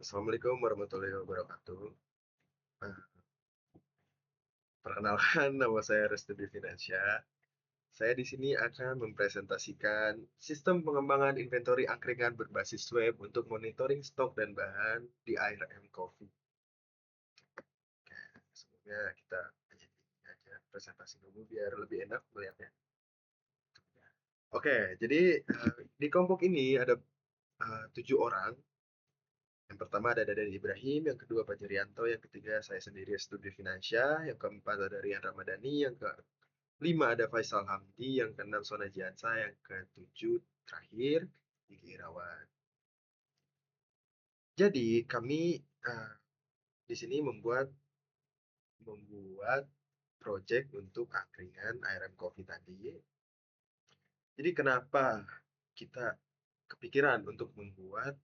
Assalamualaikum warahmatullahi wabarakatuh. Nah, perkenalkan nama saya Restu Divinasyah. Saya di sini akan mempresentasikan sistem pengembangan inventory angkringan berbasis web untuk monitoring stok dan bahan di ARM Coffee. Oke, sebelumnya kita ini aja presentasi dulu biar lebih enak melihatnya. Oke, jadi di kelompok ini ada 7 orang. Yang pertama ada Dadan Ibrahim, yang kedua Pak Jerianto, yang ketiga saya sendiri Studi Finansia, yang keempat ada Rian Ramadhani, yang kelima ada Faisal Hamdi, yang keenam Sona Jiansa, yang ketujuh terakhir Gigi Irawan. Jadi kami uh, di sini membuat project untuk angkringan ARM Coffee tadi. Jadi kenapa kita kepikiran untuk membuat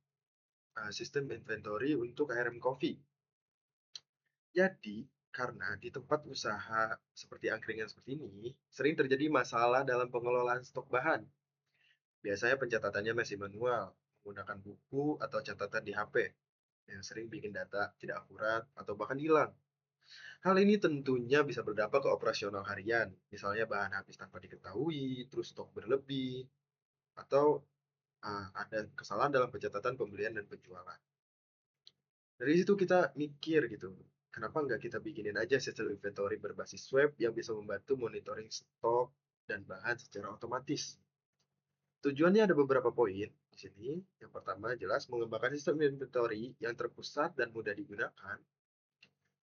sistem inventory untuk ARM Coffee? Jadi, karena di tempat usaha seperti angkringan seperti ini, sering terjadi masalah dalam pengelolaan stok bahan. Biasanya pencatatannya masih manual, menggunakan buku atau catatan di HP, yang sering bikin data tidak akurat atau bahkan hilang. Hal ini tentunya bisa berdampak ke operasional harian, misalnya bahan habis tanpa diketahui, terus stok berlebih, atau ada kesalahan dalam pencatatan pembelian dan penjualan. Dari situ kita mikir gitu, kenapa nggak kita bikinin aja sistem inventory berbasis web yang bisa membantu monitoring stok dan bahan secara otomatis. Tujuannya ada beberapa poin di sini. Yang pertama jelas mengembangkan sistem inventory yang terpusat dan mudah digunakan.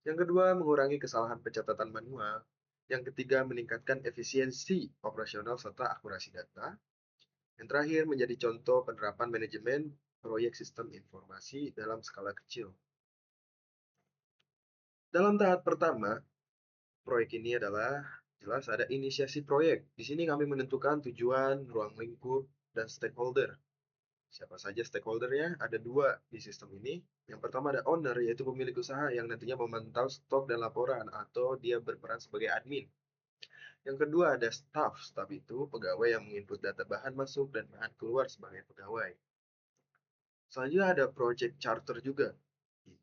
Yang kedua mengurangi kesalahan pencatatan manual. Yang ketiga meningkatkan efisiensi operasional serta akurasi data. Yang terakhir menjadi contoh penerapan manajemen proyek sistem informasi dalam skala kecil. Dalam tahap pertama, proyek ini adalah jelas ada inisiasi proyek. Di sini kami menentukan tujuan, ruang lingkup, dan stakeholder. Siapa saja stakeholdernya? Ada dua di sistem ini. Yang pertama ada owner, yaitu pemilik usaha yang nantinya memantau stok dan laporan atau dia berperan sebagai admin. Yang kedua ada staff. Staff itu pegawai yang menginput data bahan masuk dan bahan keluar sebagai pegawai. Selanjutnya ada project charter juga.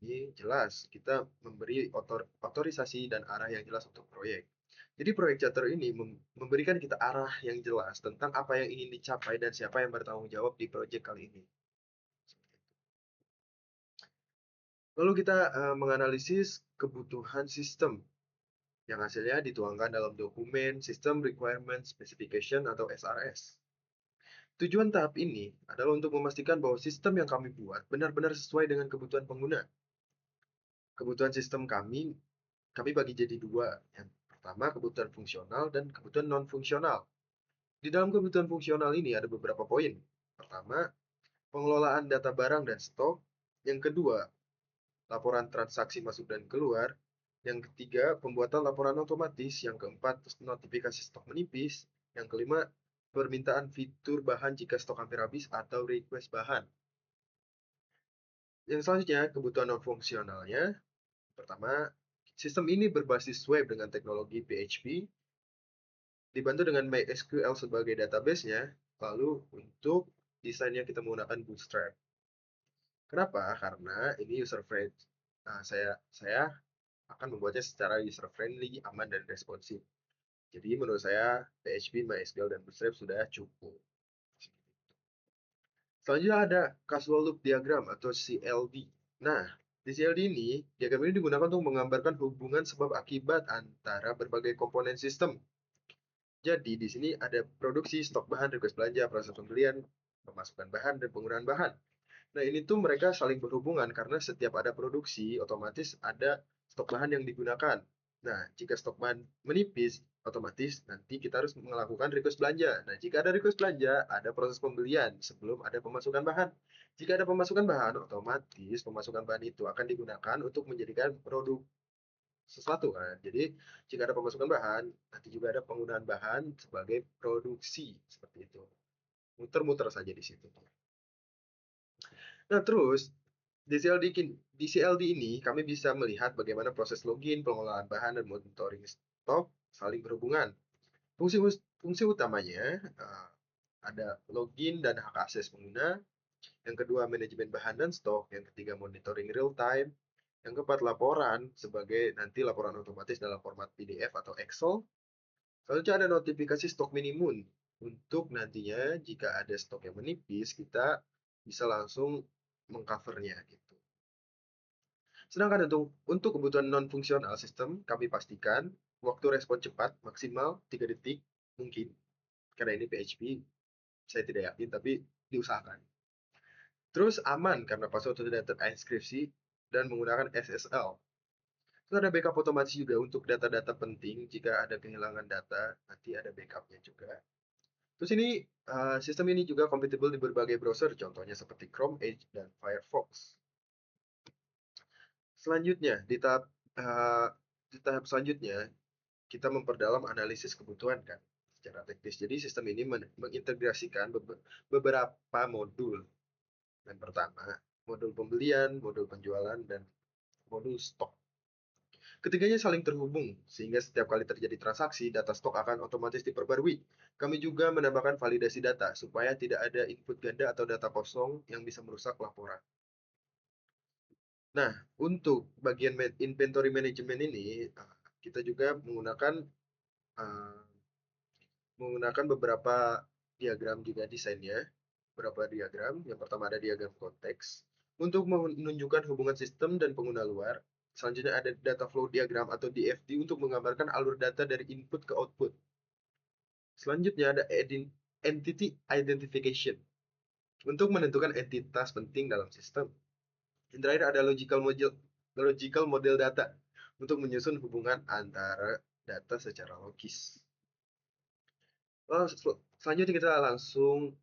Ini jelas kita memberi otorisasi dan arah yang jelas untuk proyek. Jadi proyek charter ini memberikan kita arah yang jelas tentang apa yang ingin dicapai dan siapa yang bertanggung jawab di proyek kali ini. Lalu kita menganalisis kebutuhan sistem yang hasilnya dituangkan dalam dokumen System Requirement Specification atau SRS. Tujuan tahap ini adalah untuk memastikan bahwa sistem yang kami buat benar-benar sesuai dengan kebutuhan pengguna. Kebutuhan sistem kami bagi jadi dua. Yang pertama kebutuhan fungsional dan kebutuhan non-fungsional. Di dalam kebutuhan fungsional ini ada beberapa poin. Pertama, pengelolaan data barang dan stok. Yang kedua, laporan transaksi masuk dan keluar. Yang ketiga, pembuatan laporan otomatis. Yang keempat, notifikasi stok menipis. Yang kelima, permintaan fitur bahan jika stok hampir habis atau request bahan. Yang selanjutnya, kebutuhan non-fungsionalnya. Pertama, sistem ini berbasis web dengan teknologi PHP, dibantu dengan MySQL sebagai database-nya, lalu untuk desainnya kita menggunakan Bootstrap. Kenapa? Karena ini user friendly. Nah, saya akan membuatnya secara user friendly, aman dan responsif. Jadi menurut saya PHP, MySQL dan Bootstrap sudah cukup. Selanjutnya ada Casual Loop Diagram atau CLD. Nah, di CLD ini, diagram ini digunakan untuk menggambarkan hubungan sebab akibat antara berbagai komponen sistem. Jadi di sini ada produksi, stok bahan, request belanja, proses pembelian, pemasukan bahan, dan penggunaan bahan. Nah, ini tuh mereka saling berhubungan karena setiap ada produksi, otomatis ada stok bahan yang digunakan. Nah, jika stok bahan menipis, otomatis nanti kita harus melakukan request belanja. Nah, jika ada request belanja, ada proses pembelian sebelum ada pemasukan bahan. Jika ada pemasukan bahan, otomatis pemasukan bahan itu akan digunakan untuk menjadikan produk sesuatu kan. Jadi, jika ada pemasukan bahan, nanti juga ada penggunaan bahan sebagai produksi seperti itu. Muter-muter saja di situ. Nah, terus di CLD ini kami bisa melihat bagaimana proses login, pengelolaan bahan, dan monitoring stok saling berhubungan. Fungsi utamanya ada login dan hak akses pengguna, Yang kedua, manajemen bahan dan stok. Yang ketiga, monitoring real time. Yang keempat, laporan sebagai nanti laporan otomatis dalam format PDF atau Excel. Selanjutnya ada notifikasi stok minimum. Untuk nantinya jika ada stok yang menipis, kita bisa langsung mengcovernya gitu. Sedangkan untuk kebutuhan non-fungsional sistem, kami pastikan waktu respon cepat maksimal 3 detik mungkin. Karena ini PHP, saya tidak yakin, tapi diusahakan. Terus aman karena password sudah terenkripsi dan menggunakan SSL. Terus ada backup otomatis juga untuk data-data penting. Jika ada kehilangan data, nanti ada backupnya juga. Terus ini sistem ini juga compatible di berbagai browser, contohnya seperti Chrome, Edge, dan Firefox. Selanjutnya, di tahap selanjutnya, kita memperdalam analisis kebutuhan kan secara teknis. Jadi sistem ini mengintegrasikan beberapa modul. Yang pertama, modul pembelian, modul penjualan, dan modul stok. Ketiganya saling terhubung, sehingga setiap kali terjadi transaksi, data stok akan otomatis diperbarui. Kami juga menambahkan validasi data, supaya tidak ada input ganda atau data kosong yang bisa merusak laporan. Nah, untuk bagian inventory management ini, kita juga eh, menggunakan beberapa diagram juga desainnya. Beberapa diagram. Yang pertama ada diagram konteks untuk menunjukkan hubungan sistem dan pengguna luar. Selanjutnya ada data flow diagram atau DFD untuk menggambarkan alur data dari input ke output. Selanjutnya ada entity identification untuk menentukan entitas penting dalam sistem. Yang terakhir ada logical model data untuk menyusun hubungan antara data secara logis. Selanjutnya kita langsung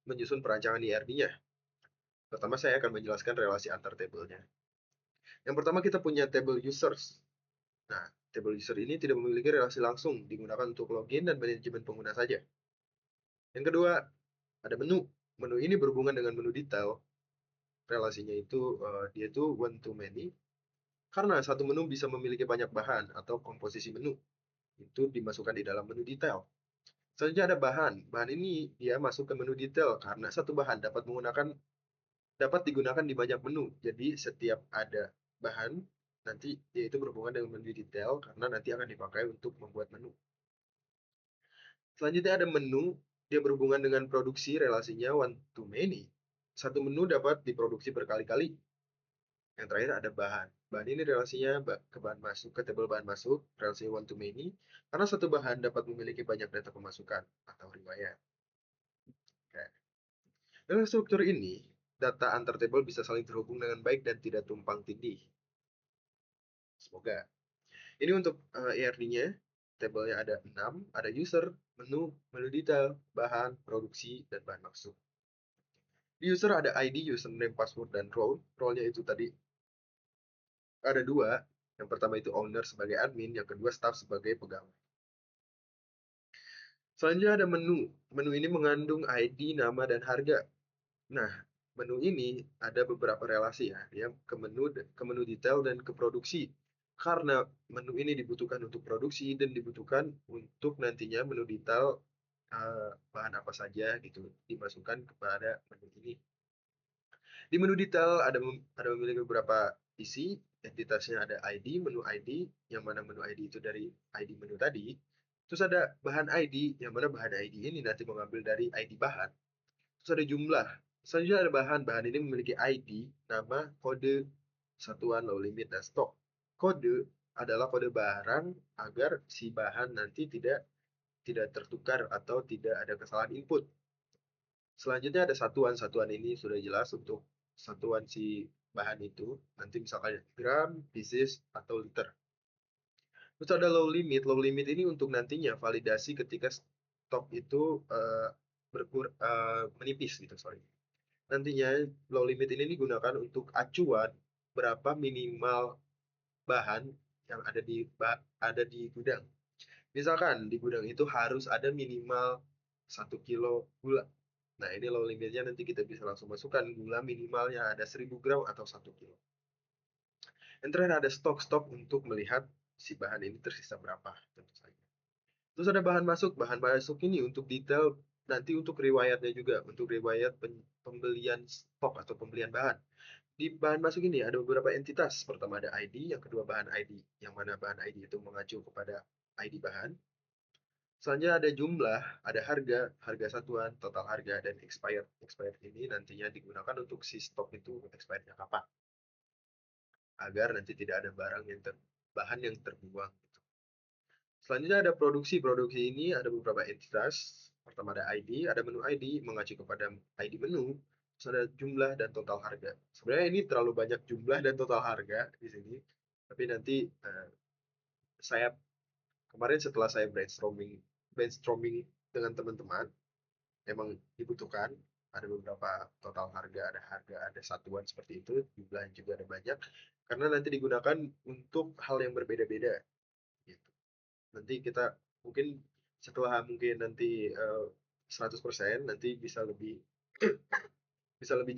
menyusun perancangan IRD-nya. Pertama saya akan menjelaskan relasi antar tabelnya. Yang pertama kita punya table users. Nah, table user ini tidak memiliki relasi langsung, digunakan untuk login dan manajemen pengguna saja. Yang kedua, ada menu. Menu ini berhubungan dengan menu detail. Relasinya itu dia itu one to many. Karena satu menu bisa memiliki banyak bahan atau komposisi menu. Itu dimasukkan di dalam menu detail. Selanjutnya ada bahan. Bahan ini dia masuk ke menu detail karena satu bahan dapat digunakan di banyak menu. Jadi setiap ada bahan nanti dia itu berhubungan dengan menu detail karena nanti akan dipakai untuk membuat menu. Selanjutnya ada menu, dia berhubungan dengan produksi, relasinya one to many. Satu menu dapat diproduksi berkali-kali. Yang terakhir ada bahan. Bahan ini relasinya ke bahan masuk, ke table bahan masuk, relasinya one to many, karena satu bahan dapat memiliki banyak data pemasukan atau riwayat. Oke. Dengan struktur ini, data antar table bisa saling terhubung dengan baik dan tidak tumpang tindih. Semoga. Ini untuk ERD-nya, tabelnya ada 6, ada user, menu, menu detail, bahan, produksi, dan bahan masuk. Di user ada ID, username, password, dan role. Role-nya itu tadi ada 2. Yang pertama itu owner sebagai admin, yang kedua staff sebagai pegawai. Selanjutnya ada menu. Menu ini mengandung ID, nama, dan harga. Nah, menu ini ada beberapa relasi ya, dia ke menu detail dan ke produksi. Karena menu ini dibutuhkan untuk produksi dan dibutuhkan untuk nantinya menu detail bahan apa saja gitu dimasukkan kepada menu ini. Di menu detail ada memiliki beberapa isi, entitasnya ada ID, menu ID, yang mana menu ID itu dari ID menu tadi. Terus ada bahan ID, yang mana bahan ID ini nanti mengambil dari ID bahan. Terus ada jumlah. Selanjutnya ada bahan. Bahan ini memiliki ID, nama, kode, satuan, low limit, dan stok. Kode adalah kode barang agar si bahan nanti tidak tertukar atau tidak ada kesalahan input. Selanjutnya ada satuan. Satuan ini sudah jelas untuk satuan si bahan itu. Nanti misalkan gram, pieces, atau liter. Terus ada low limit. Low limit ini untuk nantinya validasi ketika stok itu menipis gitu, sorry. Nantinya low limit ini digunakan untuk acuan berapa minimal bahan yang ada di gudang. Misalkan di gudang itu harus ada minimal 1 kilo gula. Nah, ini low limitnya nanti kita bisa langsung masukkan gula minimalnya ada 1000 gram atau 1 kilo. Yang terakhir ada stok untuk melihat si bahan ini tersisa berapa tentu saja. Terus ada bahan masuk. Bahan masuk ini untuk detail nanti untuk riwayatnya juga, untuk riwayat pembelian stok atau pembelian bahan. Di bahan masuk ini ada beberapa entitas. Pertama ada ID, yang kedua bahan ID, yang mana bahan ID itu mengacu kepada ID bahan. Selanjutnya ada jumlah, ada harga, harga satuan, total harga, dan expired. Expired ini nantinya digunakan untuk si stok itu expirednya kapan, agar nanti tidak ada barang yang bahan yang terbuang. Selanjutnya ada produksi. Produksi ini ada beberapa entitas. Pertama ada ID, ada menu ID mengacu kepada ID menu. Terus ada jumlah dan total harga. Sebenarnya ini terlalu banyak jumlah dan total harga di sini. Tapi nanti saya kemarin setelah saya brainstorming dengan teman-teman, memang dibutuhkan ada beberapa total harga, ada satuan seperti itu, jumlahnya juga ada banyak, karena nanti digunakan untuk hal yang berbeda-beda. Gitu. Nanti kita mungkin setelah mungkin nanti 100% nanti bisa lebih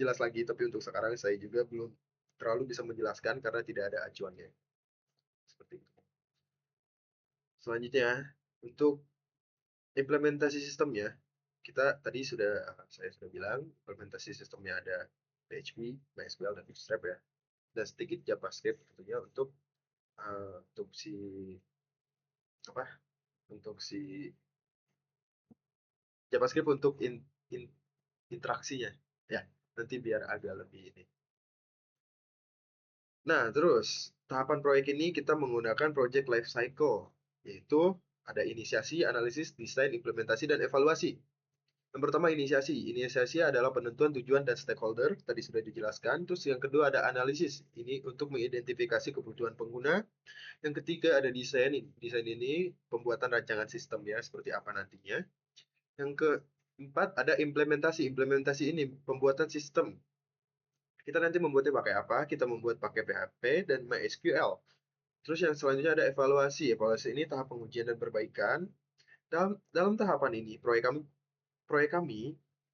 jelas lagi, tapi untuk sekarang saya juga belum terlalu bisa menjelaskan karena tidak ada acuannya. Seperti itu. Selanjutnya, untuk implementasi sistemnya, kita tadi saya sudah bilang implementasi sistemnya ada PHP, MySQL, dan Bootstrap ya, dan sedikit JavaScript tentunya untuk si apa untuk si JavaScript untuk interaksinya ya, nanti biar agak lebih ini. Nah, terus tahapan proyek ini kita menggunakan project life cycle, yaitu ada inisiasi, analisis, desain, implementasi, dan evaluasi. Yang pertama inisiasi. Inisiasi adalah penentuan tujuan dan stakeholder, tadi sudah dijelaskan. Terus yang kedua ada analisis. Ini untuk mengidentifikasi kebutuhan pengguna. Yang ketiga ada desain. Desain ini pembuatan rancangan sistem ya, seperti apa nantinya. Yang keempat ada implementasi. Implementasi ini pembuatan sistem. Kita nanti membuatnya pakai apa? Kita membuat pakai PHP dan MySQL. Terus yang selanjutnya ada evaluasi. Evaluasi ini tahap pengujian dan perbaikan. Dalam tahapan ini,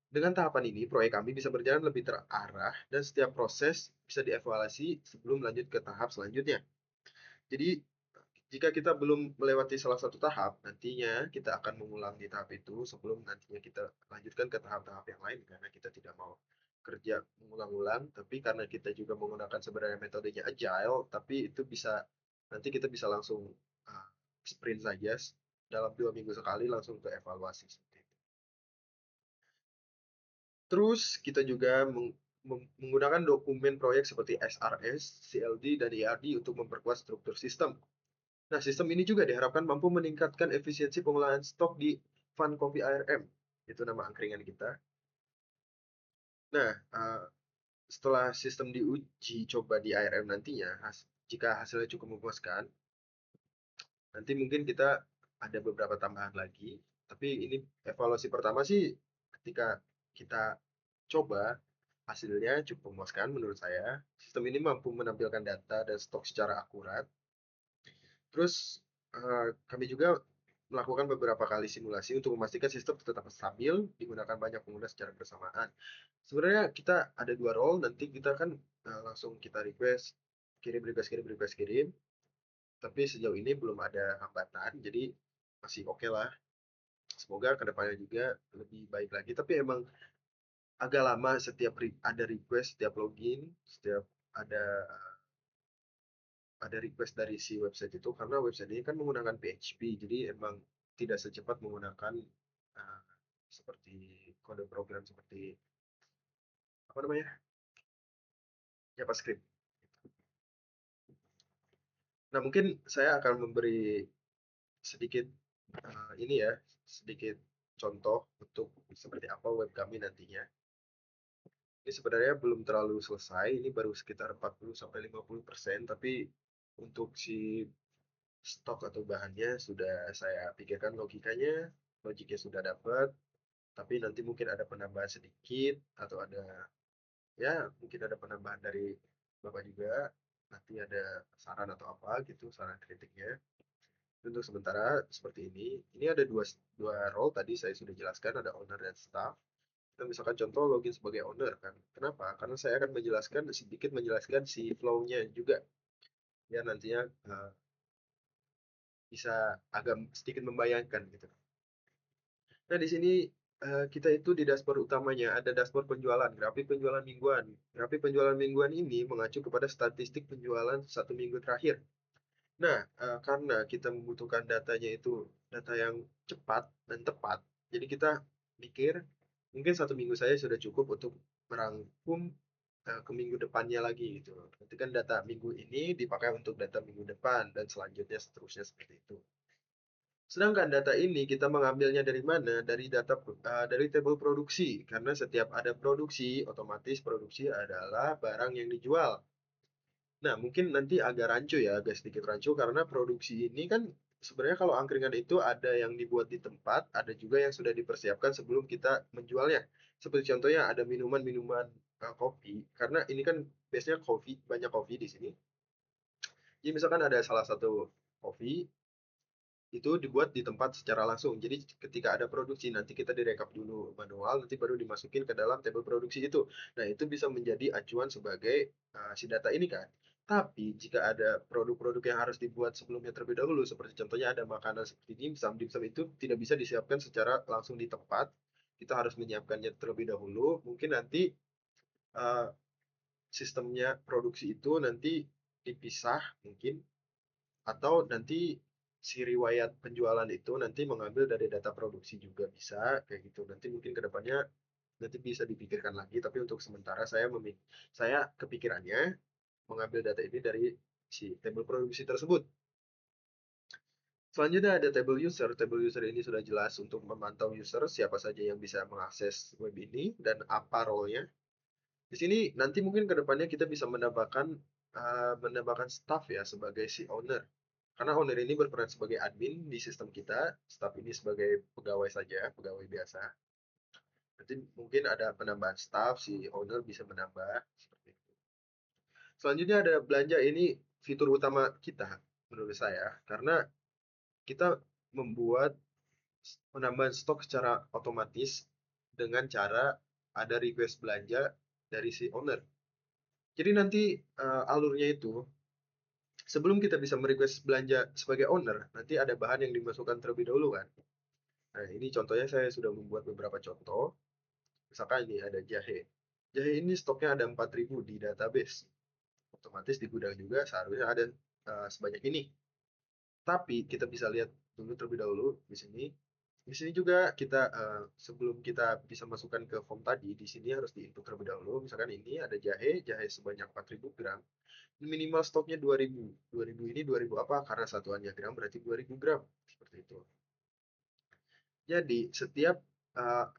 dengan tahapan ini, proyek kami bisa berjalan lebih terarah dan setiap proses bisa dievaluasi sebelum lanjut ke tahap selanjutnya. Jadi, jika kita belum melewati salah satu tahap, nantinya kita akan mengulang di tahap itu sebelum nantinya kita lanjutkan ke tahap-tahap yang lain, karena kita tidak mau kerja mengulang-ulang, tapi karena kita juga menggunakan sebenarnya metodenya agile, tapi itu nanti kita bisa langsung uh, sprint saja dalam 2 minggu sekali langsung ke evaluasi seperti itu. Terus kita juga menggunakan dokumen proyek seperti SRS, CLD, dan ERD untuk memperkuat struktur sistem. Nah, sistem ini juga diharapkan mampu meningkatkan efisiensi pengolahan stok di Fun Coffee ARM. Itu nama angkringan kita. Nah, setelah sistem diuji coba di ARM nantinya, jika hasilnya cukup memuaskan, nanti mungkin kita ada beberapa tambahan lagi. Tapi ini evaluasi pertama sih ketika kita coba hasilnya cukup memuaskan menurut saya. Sistem ini mampu menampilkan data dan stok secara akurat. Terus kami juga melakukan beberapa kali simulasi untuk memastikan sistem tetap stabil digunakan banyak pengguna secara bersamaan. Sebenarnya kita ada 2 role, nanti kita kan langsung kita request, kirim, request, kirim, request, kirim. Tapi sejauh ini belum ada hambatan, jadi masih oke lah. Semoga kedepannya juga lebih baik lagi. Tapi emang agak lama setiap ada request, setiap login, setiap ada ada request dari si website itu, karena website ini kan menggunakan PHP, jadi emang tidak secepat menggunakan uh, seperti kode program seperti apa namanya JavaScript. Nah, mungkin saya akan memberi sedikit ini ya, sedikit contoh untuk seperti apa web kami nantinya. Ini sebenarnya belum terlalu selesai, ini baru sekitar 40-50%, tapi untuk si stok atau bahannya sudah saya pikirkan logikanya, logiknya sudah dapat, tapi nanti mungkin ada penambahan sedikit atau ada ya mungkin ada penambahan dari Bapak juga, nanti ada saran atau apa gitu, saran kritiknya. Untuk sementara seperti ini. Ini ada dua role tadi saya sudah jelaskan, ada owner dan staff. Kita misalkan contoh login sebagai owner kan. Kenapa? Karena saya akan sedikit menjelaskan si flow-nya juga. Ya nantinya bisa agak sedikit membayangkan gitu. Nah, di sini Kita itu di dashboard utamanya ada dashboard penjualan, grafik penjualan mingguan. Grafik penjualan mingguan ini mengacu kepada statistik penjualan 1 minggu terakhir. Nah, karena kita membutuhkan datanya itu data yang cepat dan tepat, jadi kita pikir mungkin 1 minggu saya sudah cukup untuk merangkum, ke minggu depannya lagi gitu. Nanti kan data minggu ini dipakai untuk data minggu depan dan selanjutnya seterusnya seperti itu. Sedangkan data ini kita mengambilnya dari mana? Dari tabel produksi, karena setiap ada produksi, otomatis produksi adalah barang yang dijual. Nah, mungkin nanti agak rancu ya, agak sedikit rancu karena produksi ini kan sebenarnya kalau angkringan itu ada yang dibuat di tempat, ada juga yang sudah dipersiapkan sebelum kita menjualnya. Seperti contohnya ada minuman-minuman, kopi, karena ini kan biasanya kopi, banyak kopi di sini. Jadi misalkan ada salah satu kopi itu dibuat di tempat secara langsung. Jadi ketika ada produksi nanti kita direkap dulu manual, nanti baru dimasukin ke dalam tabel produksi itu. Nah, itu bisa menjadi acuan sebagai si data ini kan. Tapi jika ada produk-produk yang harus dibuat sebelumnya terlebih dahulu, seperti contohnya ada makanan seperti dimsum, dimsum itu tidak bisa disiapkan secara langsung di tempat. Kita harus menyiapkannya terlebih dahulu. Mungkin nanti eh, sistemnya produksi itu nanti dipisah mungkin atau nanti si riwayat penjualan itu nanti mengambil dari data produksi juga bisa kayak gitu. Nanti mungkin ke depannya nanti bisa dipikirkan lagi, tapi untuk sementara saya kepikirannya mengambil data ini dari si tabel produksi tersebut. Selanjutnya ada table user. Table user ini sudah jelas untuk memantau user, siapa saja yang bisa mengakses web ini dan apa role-nya. Di sini nanti mungkin ke depannya kita bisa menambahkan staff ya sebagai si owner. Karena owner ini berperan sebagai admin di sistem kita, staff ini sebagai pegawai saja, pegawai biasa. Nanti mungkin ada penambahan staff, si owner bisa menambah seperti itu. Selanjutnya ada belanja, ini fitur utama kita menurut saya karena kita membuat penambahan stok secara otomatis dengan cara ada request belanja dari si owner. Jadi nanti alurnya itu sebelum kita bisa merequest belanja sebagai owner, nanti ada bahan yang dimasukkan terlebih dahulu kan. Nah, ini contohnya saya sudah membuat beberapa contoh. Misalkan ini ada jahe. Jahe ini stoknya ada 4.000 di database. Otomatis di gudang juga seharusnya ada sebanyak ini. Tapi kita bisa lihat dulu terlebih dahulu di sini. Di sini juga kita sebelum kita bisa masukkan ke form tadi, di sini harus diinput terlebih dahulu. Misalkan ini ada jahe, jahe sebanyak 4.000 gram. Minimal stoknya 2.000. 2.000 ini 2.000 apa? Karena satuannya gram berarti 2.000 gram. Seperti itu. Jadi setiap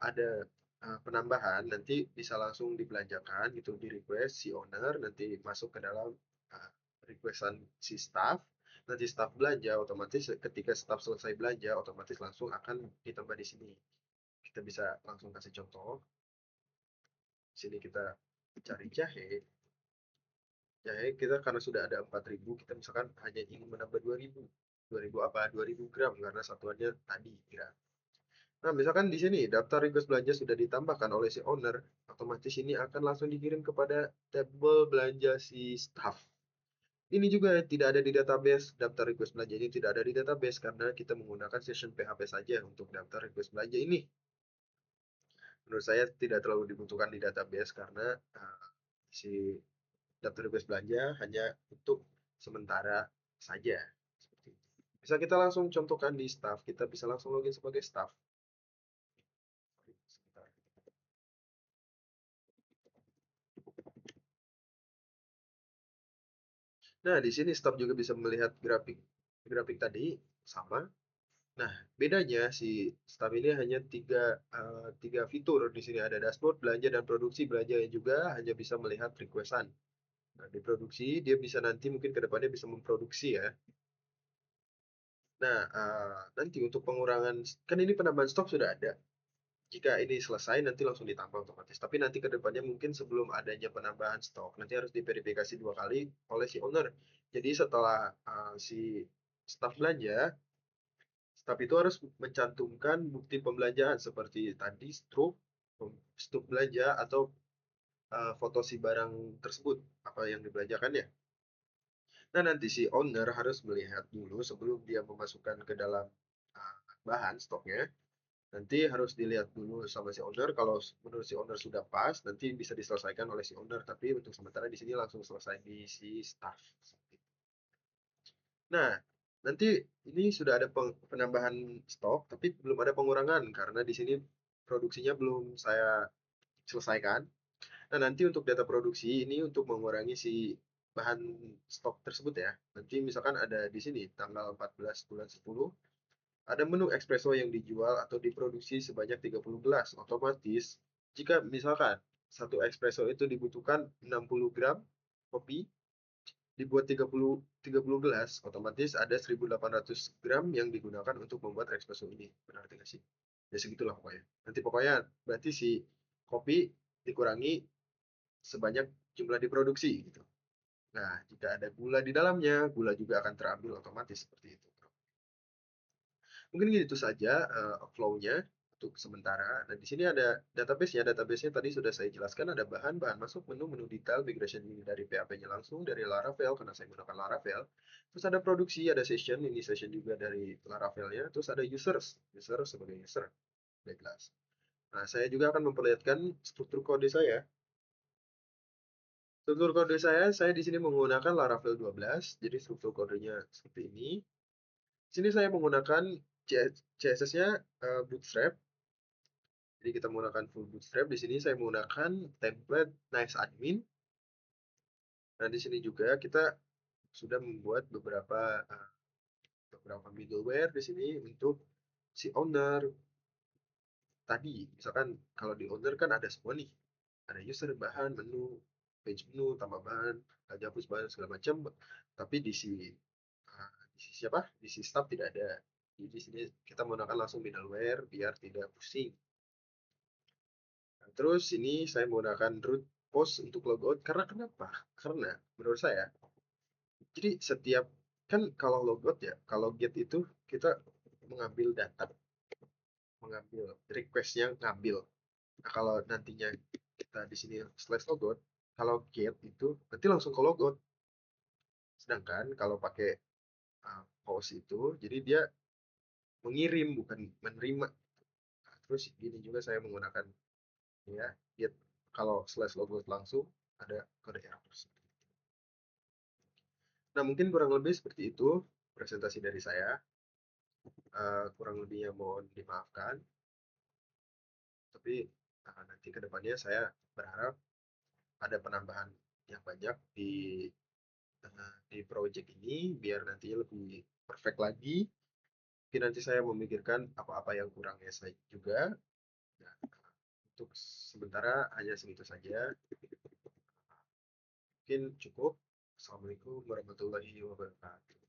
ada penambahan nanti bisa langsung dibelanjakan gitu di request si owner nanti masuk ke dalam uh, requestan si staff. Nanti staff belanja otomatis ketika staff selesai belanja otomatis langsung akan ditambah di sini. Kita bisa langsung kasih contoh. Di sini kita cari jahe. Jahe kita karena sudah ada 4.000 kita misalkan hanya ingin menambah 2.000. 2.000 apa? 2.000 gram karena satuannya tadi gram. Nah, misalkan di sini daftar request belanja sudah ditambahkan oleh si owner, otomatis ini akan langsung dikirim kepada tabel belanja si staff. Ini juga tidak ada di database, daftar request belanja ini tidak ada di database karena kita menggunakan session PHP saja untuk daftar request belanja ini. Menurut saya tidak terlalu dibutuhkan di database karena si daftar request belanja hanya untuk sementara saja. Seperti itu. Bisa kita langsung contohkan di staff, kita bisa langsung login sebagai staff. Sebentar. Nah, di sini staff juga bisa melihat grafik grafik tadi sama. Nah, bedanya si staff ini hanya tiga fitur. Di sini ada dashboard, belanja dan produksi. Belanja juga hanya bisa melihat requestan. Nah, di produksi dia bisa nanti mungkin ke depannya bisa memproduksi ya. Nah, nanti untuk pengurangan kan ini penambahan stok sudah ada. Jika ini selesai nanti langsung ditambah otomatis. Tapi nanti ke depannya mungkin sebelum adanya penambahan stok nanti harus diverifikasi 2 kali oleh si owner. Jadi setelah si staf belanja, staf itu harus mencantumkan bukti pembelanjaan seperti tadi struk belanja atau foto si barang tersebut apa yang dibelanjakan ya. Nah, nanti si owner harus melihat dulu sebelum dia memasukkan ke dalam bahan stoknya. Nanti harus dilihat dulu sama si owner, kalau menurut si owner sudah pas, nanti bisa diselesaikan oleh si owner, tapi untuk sementara di sini langsung selesai di si staff. Nah, nanti ini sudah ada penambahan stok, tapi belum ada pengurangan karena di sini produksinya belum saya selesaikan. Nah, nanti untuk data produksi ini untuk mengurangi si bahan stok tersebut ya. Nanti misalkan ada di sini tanggal 14 bulan 10 ada menu espresso yang dijual atau diproduksi sebanyak 30 gelas. Otomatis jika misalkan satu espresso itu dibutuhkan 60 gram kopi, dibuat 30 gelas, otomatis ada 1.800 gram yang digunakan untuk membuat espresso ini. Benar tidak sih? Ya segitulah pokoknya. Nanti pokoknya berarti si kopi dikurangi sebanyak jumlah diproduksi gitu. Nah, jika ada gula di dalamnya, gula juga akan terambil otomatis seperti itu. Mungkin gitu saja flow-nya untuk sementara. Nah, di sini ada database-nya. Database-nya tadi sudah saya jelaskan, ada bahan, bahan masuk, menu, menu detail, migration ini dari PHP-nya langsung, dari Laravel, karena saya menggunakan Laravel. Terus ada produksi, ada session, ini session juga dari Laravel-nya. Terus ada users, user sebagai user, udah jelas. Nah, saya juga akan memperlihatkan struktur kode saya. Struktur kode saya di sini menggunakan Laravel 12, jadi struktur kodenya seperti ini. Di sini saya menggunakan CSS-nya Bootstrap. Jadi kita menggunakan full bootstrap. Di sini saya menggunakan template nice admin. Nah, di sini juga kita sudah membuat beberapa middleware di sini untuk si owner tadi. Misalkan kalau di owner kan ada semua nih. Ada user, bahan, menu, page menu, tambah bahan, hapus bahan segala macam. Tapi di si siapa? Di si staff tidak ada. Jadi di sini kita menggunakan langsung middleware biar tidak pusing. Nah, terus ini saya menggunakan root post untuk logout karena kenapa? Karena menurut saya, jadi setiap kan kalau logout ya, kalau get itu kita mengambil data, mengambil requestnya ngambil. Nah, kalau nantinya kita di sini slash logout, kalau get itu nanti langsung ke logout. Sedangkan kalau pakai post itu, jadi dia mengirim bukan menerima. Nah, terus gini juga saya menggunakan ya get kalau slash logout langsung ada kode error. Nah, mungkin kurang lebih seperti itu presentasi dari saya. Kurang lebihnya mohon dimaafkan, tapi nanti ke depannya saya berharap ada penambahan yang banyak di project ini biar nantinya lebih perfect lagi. Mungkin nanti saya memikirkan apa-apa yang kurangnya saya juga. Nah, untuk sementara hanya segitu saja. Mungkin cukup. Assalamualaikum warahmatullahi wabarakatuh.